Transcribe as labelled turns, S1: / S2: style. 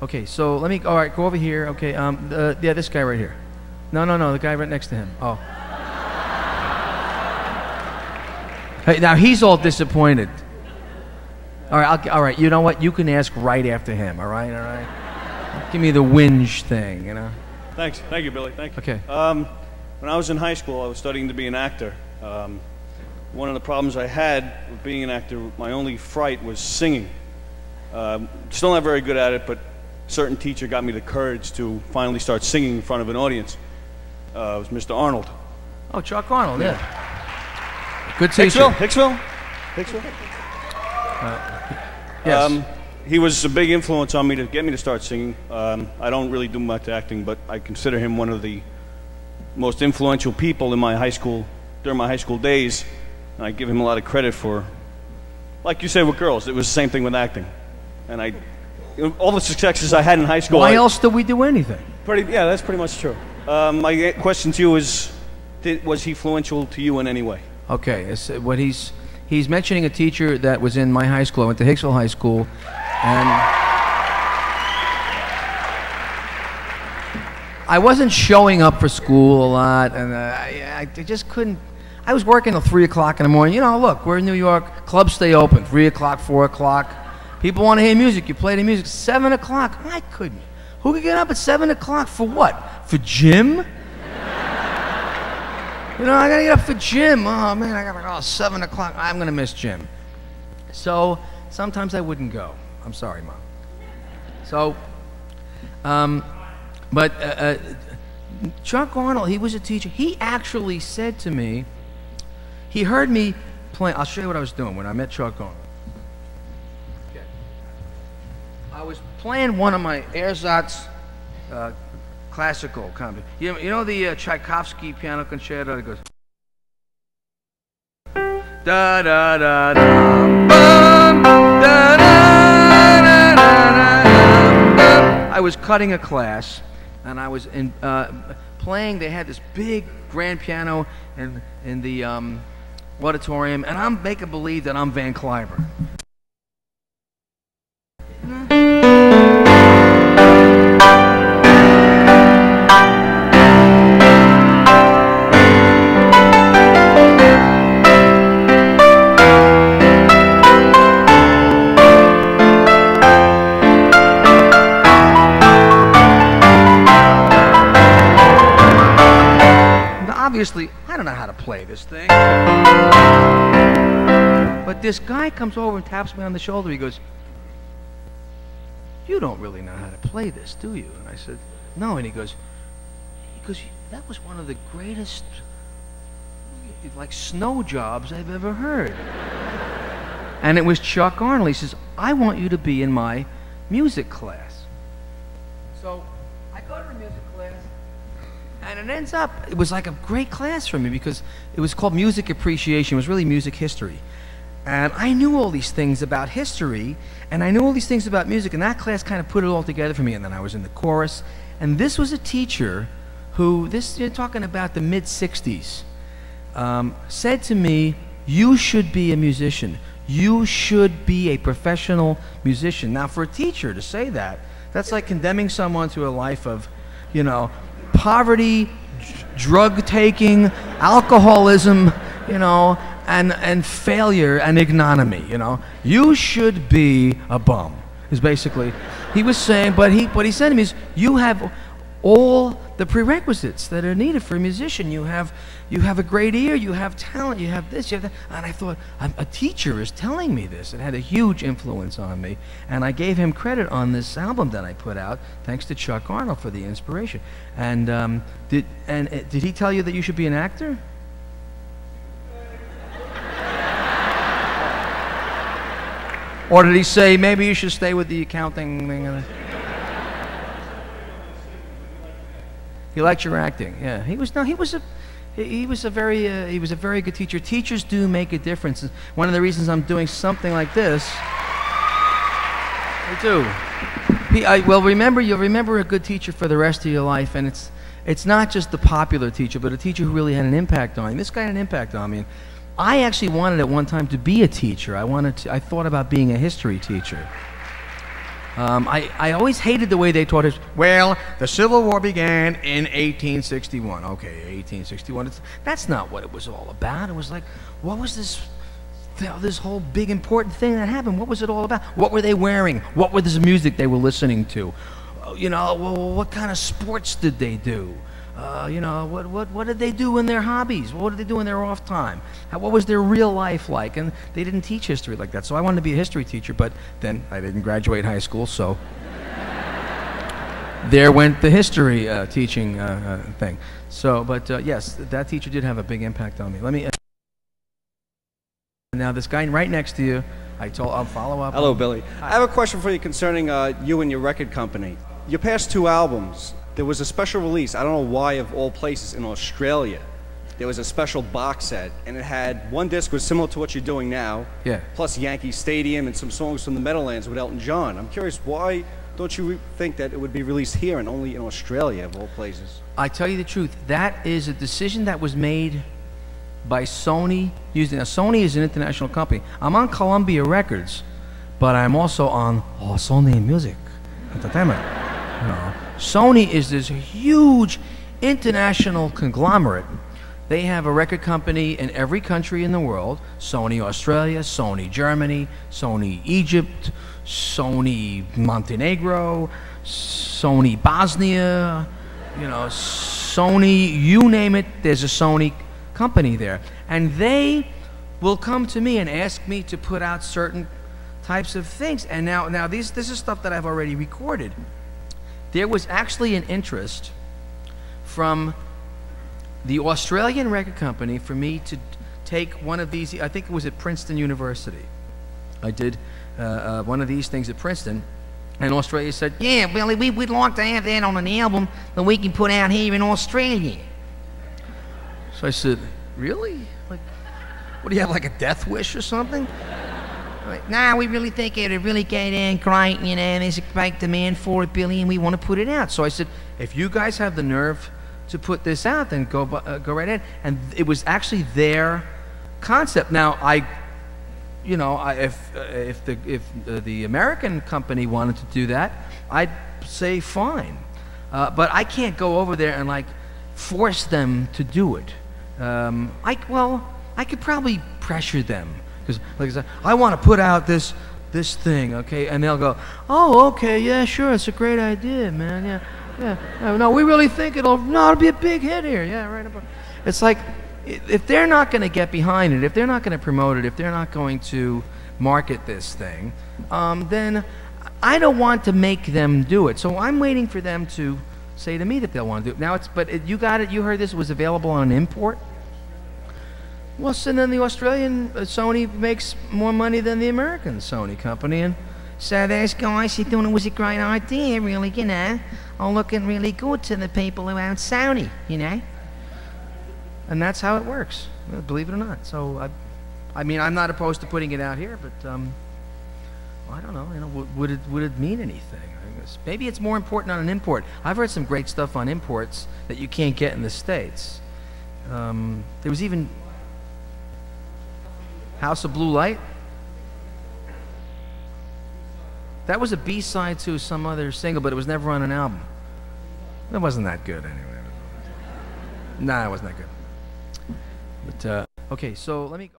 S1: Okay, so let me. All right, go over here. Okay, yeah, this guy right here. No, the guy right next to him. Oh. Hey, now he's all disappointed. All right, all right. You know what? You can ask right after him. All right, all right. Give me the whinge thing, you know.
S2: Thanks, thank you, Billy. Thank you.
S1: Okay.
S2: When I was in high school, I was studying to be an actor. One of the problems I had with being an actor, my only fright was singing. Still not very good at it, but a certain teacher got me the courage to finally start singing in front of an audience. It was Mr. Arnold.
S1: Oh, Chuck Arnold, yeah. Good teacher.
S2: Hicksville?
S1: Yes.
S2: He was a big influence on me to get me to start singing. I don't really do much acting, but I consider him one of the most influential people in my high school, during my high school days, and I give him a lot of credit for, like you said with girls, it was the same thing with acting. And all the successes I had in high school.
S1: Why else do we do anything?
S2: Yeah, that's pretty much true. My question to you is, was he influential to you in any way?
S1: Okay, what he's mentioning a teacher that was in my high school. I went to Hicksville High School, and I wasn't showing up for school a lot, and I just couldn't. I was working till 3 o'clock in the morning. You know, look, we're in New York. Clubs stay open 3 o'clock, 4 o'clock. People want to hear music. You play the music. 7 o'clock. I couldn't. Who could get up at 7 o'clock for what? For gym? You know, I gotta get up for gym. Oh man, I gotta go 7 o'clock. I'm gonna miss gym. So sometimes I wouldn't go. I'm sorry, Mom. So, Chuck Arnold, he was a teacher. He actually said to me, he heard me playing. I'll show you what I was doing when I met Chuck Arnold. Okay. I was playing one of my ersatz classical comedy. You know the Tchaikovsky piano concerto that goes da da da da bum, da, da, da, da, da. I was cutting a class, and I was playing. They had this big grand piano in the auditorium, and I'm making believe that I'm Van Cliburn. Obviously, I don't know how to play this thing. But this guy comes over and taps me on the shoulder. He goes, "You don't really know how to play this, do you?" And I said, "No." And he goes, "That was one of the greatest, like, snow jobs I've ever heard." And it was Chuck Arnold. He says, "I want you to be in my music class." So I go to the music class. And it ends up, it was like a great class for me because it was called Music Appreciation. It was really music history. And I knew all these things about history, and I knew all these things about music, and that class kind of put it all together for me. And then I was in the chorus. And this was a teacher who, you're talking about the mid-60s, said to me, "You should be a musician. You should be a professional musician." Now, for a teacher to say that, that's like condemning someone to a life of, you know, poverty, drug taking, alcoholism, you know, and failure and ignominy. You know, you should be a bum. Is basically he was saying. But what he said to me is, you have all the prerequisites that are needed for a musician. You have a great ear. You have talent. You have this. You have that. And I thought, a teacher is telling me this. It had a huge influence on me, and I gave him credit on this album that I put out, thanks to Chuck Arnold for the inspiration. And did he tell you that you should be an actor? Or did he say maybe you should stay with the accounting thing? He liked your acting. Yeah, he was a very good teacher. Teachers do make a difference. One of the reasons I'm doing something like this, I do. Well, you'll remember a good teacher for the rest of your life, and it's not just the popular teacher, but a teacher who really had an impact on you. This guy had an impact on me. And I actually wanted at one time to be a teacher. I thought about being a history teacher. I always hated the way they taught us. Well, the Civil War began in 1861. Okay, 1861. That's not what it was all about. It was like, what was this whole big important thing that happened? What was it all about? What were they wearing? What was the music they were listening to? You know, well, what kind of sports did they do? You know, what did they do in their hobbies? What did they do in their off time? What was their real life like? And they didn't teach history like that. So I wanted to be a history teacher, but then I didn't graduate high school, so there went the history teaching thing. So, but yes, that teacher did have a big impact on me. Let me. Now this guy right next to you, I'll follow up.
S3: Hello, Billy. I have a question for you concerning you and your record company. Your past 2 albums, there was a special release, I don't know why of all places, in Australia. There was a special box set, and it had one disc was similar to what you're doing now,
S1: yeah,
S3: plus Yankee Stadium and some songs from the Meadowlands with Elton John. I'm curious, why don't you think that it would be released here and only in Australia of all places?
S1: I tell you the truth, that is a decision that was made by Sony. Now, Sony is an international company. I'm on Columbia Records, but I'm also on Sony Music Entertainment. You know, Sony is this huge international conglomerate. They have a record company in every country in the world. Sony Australia, Sony Germany, Sony Egypt, Sony Montenegro, Sony Bosnia, you know, Sony, you name it, there's a Sony company there. And they will come to me and ask me to put out certain types of things. And now this is stuff that I've already recorded. There was actually an interest from the Australian record company for me to take one of these. I think it was at Princeton University. I did one of these things at Princeton, and Australia said, "Yeah, Billy, we'd like to have that on an album that we can put out here in Australia." So I said, "Really? Like, what do you have, like a death wish or something?" Like, "Nah, we really think it'd really get in great, you know, and there's a great demand for it, Billy, and we want to put it out." So I said, "If you guys have the nerve to put this out, then go right ahead." And it was actually their concept. Now, if the American company wanted to do that, I'd say fine, but I can't go over there and like force them to do it. I could probably pressure them. Because, like I said, I want to put out this thing, okay? And they'll go, "Oh, okay, yeah, sure, it's a great idea, man, yeah. No, we really think it'll be a big hit here, yeah, right." It's like, if they're not going to get behind it, if they're not going to promote it, if they're not going to market this thing, then I don't want to make them do it. So I'm waiting for them to say to me that they'll want to do it. Now, you got it, you heard this was available on an import? Well, so then the Australian Sony makes more money than the American Sony company, and so those guys who thought it was a great idea, really, you know, are looking really good to the people who own Sony, you know. And that's how it works, believe it or not. So, I mean, I'm not opposed to putting it out here, but I don't know. You know, would it mean anything? I guess maybe it's more important on an import. I've heard some great stuff on imports that you can't get in the States. There was even House of Blue Light. That was a B-side to some other single, but it was never on an album. It wasn't that good anyway. Nah, it wasn't that good. But okay, so let me go.